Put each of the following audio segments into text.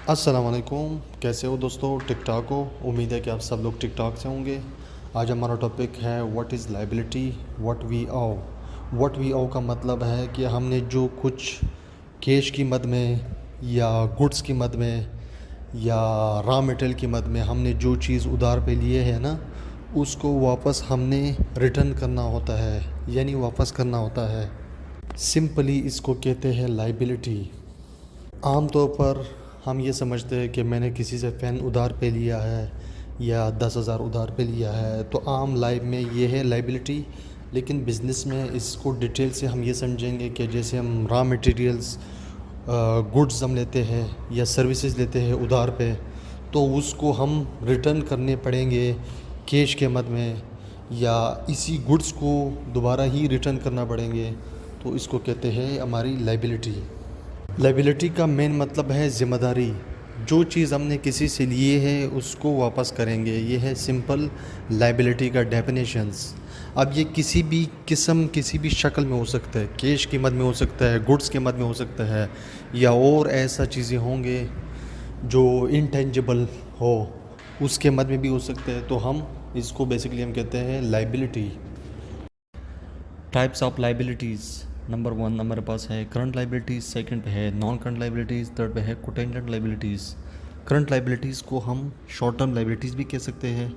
अस्सलाम वालेकुम। कैसे हो दोस्तों? टिक टाक हो? उम्मीद है कि आप सब लोग टिक टाक से होंगे। आज हमारा टॉपिक है what is liability, what we owe का मतलब है कि हमने जो कुछ कैश की मद में या गुड्स की मद में या रॉ मटेरियल की मद में हमने जो चीज़ उधार पे लिए है ना, उसको वापस हमने रिटर्न करना होता है, यानी वापस करना होता है। सिंपली इसको कहते हैं लाइबिलिटी। आम तौर पर हम ये समझते हैं कि मैंने किसी से फ़ैन उधार पे लिया है या 10,000 उधार पे लिया है, तो आम लाइफ में ये है लाइबिलिटी। लेकिन बिज़नेस में इसको डिटेल से हम ये समझेंगे कि जैसे हम रॉ मटेरियल्स, गुड्स हम लेते हैं या सर्विसेज लेते हैं उधार पे, तो उसको हम रिटर्न करने पड़ेंगे कैश के मद में, या इसी गुड्स को दोबारा ही रिटर्न करना पड़ेंगे। तो इसको कहते हैं हमारी लाइबिलिटी। लाइबिलिटी का मेन मतलब है ज़िम्मेदारी। जो चीज़ हमने किसी से लिए है उसको वापस करेंगे, ये है सिंपल लाइबिलिटी का डेफिनेशंस। अब ये किसी भी किस्म, किसी भी शक्ल में हो सकता है, कैश की मद में हो सकता है, गुड्स के मद में हो सकता है, या और ऐसा चीज़ें होंगे जो इंटेंजिबल हो, उसके मद में भी हो सकता है। तो हम इसको बेसिकली हम कहते हैं liability. Types of liabilities. Number one हमारे पास है करंट लाइबिलिटीज़, सेकंड पे है नॉन करंट लाइबिलिटीज़, थर्ड पे है कंटिजेंट लाइबिलिटीज़। करंट लाइबिलिटीज़ को हम शॉर्ट टर्म लाइबिलिटीज़ भी कह सकते हैं,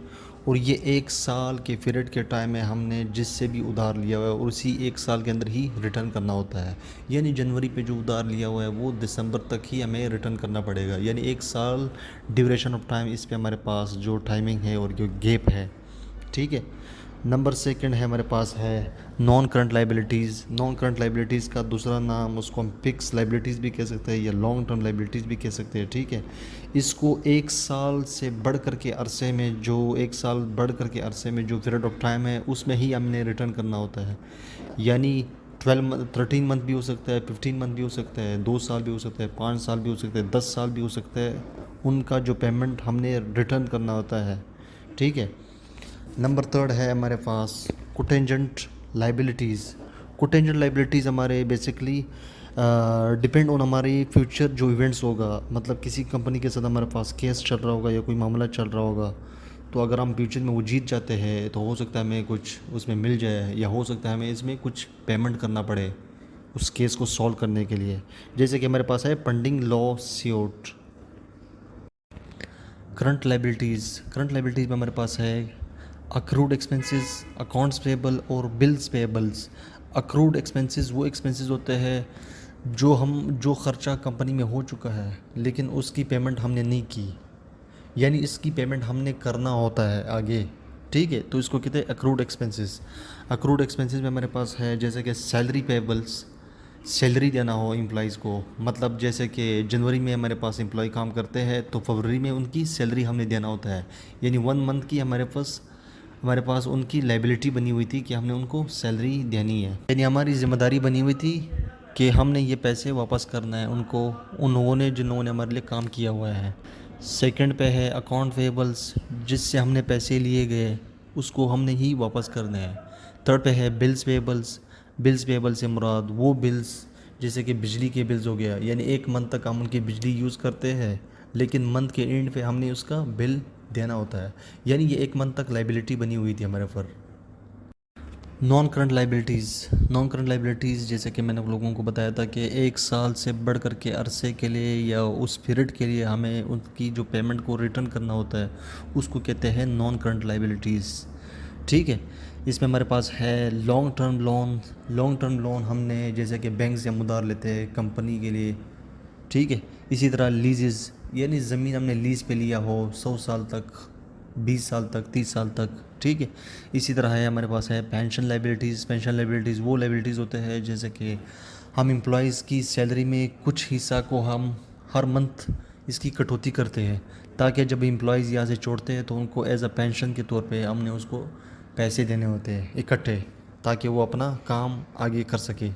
और ये एक साल के पीरियड के टाइम में हमने जिससे भी उधार लिया हुआ है उसी एक साल के अंदर ही रिटर्न करना होता है। यानी जनवरी पे जो उधार लिया हुआ है वो दिसंबर तक ही हमें रिटर्न करना पड़ेगा, यानी एक साल ड्यूरेशन ऑफ टाइम इस पे हमारे पास जो टाइमिंग है और जो गैप है। ठीक है। नंबर सेकंड है हमारे पास है non current liabilities. Non current liabilities का दूसरा नाम उसको हम फिक्स लाइबिलिटीज़ भी कह सकते हैं या लॉन्ग टर्म लाइबिलिटीज़ भी कह सकते हैं। ठीक है। इसको एक साल से बढ़ कर के अरसे में, जो एक साल बढ़ कर के अरसे में जो पीरियड ऑफ टाइम है उसमें ही हमने रिटर्न करना होता है। यानी 13 मंथ भी हो सकता है, 15 मंथ भी हो सकता है, 2 साल भी हो सकता है, 5 साल भी हो सकता है, 10 साल भी हो सकता है। उनका जो पेमेंट हमने रिटर्न करना होता है। ठीक है। नंबर थर्ड है हमारे पास कंटिजेंट लाइबिलिटीज़। कंटिजेंट लाइबिलिटीज़ हमारे बेसिकली डिपेंड ऑन हमारी फ्यूचर जो इवेंट्स होगा, मतलब किसी कंपनी के साथ हमारे पास केस चल रहा होगा या कोई मामला चल रहा होगा, तो अगर हम फ्यूचर में वो जीत जाते हैं तो हो सकता है हमें कुछ उसमें मिल जाए, या हो सकता है हमें इसमें कुछ पेमेंट करना पड़े उस केस को सॉल्व करने के लिए। जैसे कि हमारे पास है pending law suit. Current liabilities में हमारे पास है अक्रूड एक्सपेंसेस, अकाउंट्स पेबल और बिल्स पेबल्स। अक्रूड एक्सपेंसेस वो एक्सपेंसेस होते हैं जो ख़र्चा कंपनी में हो चुका है लेकिन उसकी पेमेंट हमने नहीं की, यानी इसकी पेमेंट हमने करना होता है आगे। ठीक है। तो इसको कहते हैं अक्रूड एक्सपेंसेस। अक्रूड एक्सपेंसेस में हमारे पास है जैसे कि सैलरी पेबल्स, सैलरी देना हो एम्प्लॉइज़ को, मतलब जैसे कि जनवरी में हमारे पास एम्प्लॉय काम करते हैं तो फरवरी में उनकी सैलरी हमने देना होता है। यानी 1 मंथ की हमारे पास उनकी लाइबिलिटी बनी हुई थी कि हमने उनको सैलरी देनी है, यानी हमारी ज़िम्मेदारी बनी हुई थी कि हमने ये पैसे वापस करना है उनको, उन्होंने जिन्होंने हमारे लिए काम किया हुआ है। सेकंड पे है अकाउंट पेबल्स, जिससे हमने पैसे लिए गए उसको हमने ही वापस करना है। थर्ड पे है बिल्स पेबल्स। बिल्स पेबल से मुराद वो बिल्स जैसे कि बिजली के बिल्स हो गया, यानी 1 मंथ तक हम उनकी बिजली यूज़ करते हैं लेकिन मंथ के एंड पे हमने उसका बिल देना होता है, यानी ये 1 मंथ तक लाइबिलिटी बनी हुई थी हमारे पर। नॉन करंट लाइबिलिटीज़ जैसे कि मैंने आप लोगों को बताया था कि एक साल से बढ़ कर के अरसे के लिए या उस पीरियड के लिए हमें उनकी जो पेमेंट को रिटर्न करना होता है उसको कहते हैं नॉन करंट लाइबिलिटीज़। ठीक है। इसमें हमारे पास है long term loan. Long term loan हमने जैसे कि बैंक से हम उधार लेते हैं कंपनी के लिए। ठीक है। इसी तरह लीजेस, यानी ज़मीन हमने लीज़ पे लिया हो 100 साल तक, 20 साल तक, 30 साल तक। ठीक है। इसी तरह है हमारे पास है पेंशन लाइबिलिटीज़। पेंशन लाइबिलिटीज़ वो लाइबिलिटीज़ होते हैं जैसे कि हम एम्प्लॉयज़ की सैलरी में कुछ हिस्सा को हम हर मंथ इसकी कटौती करते हैं, ताकि जब एम्प्लॉयज़ यहाँ से छोड़ते हैं तो उनको एज अ पेंशन के तौर पे हमने उसको पैसे देने होते हैं इकट्ठे, ताकि वो अपना काम आगे कर सके।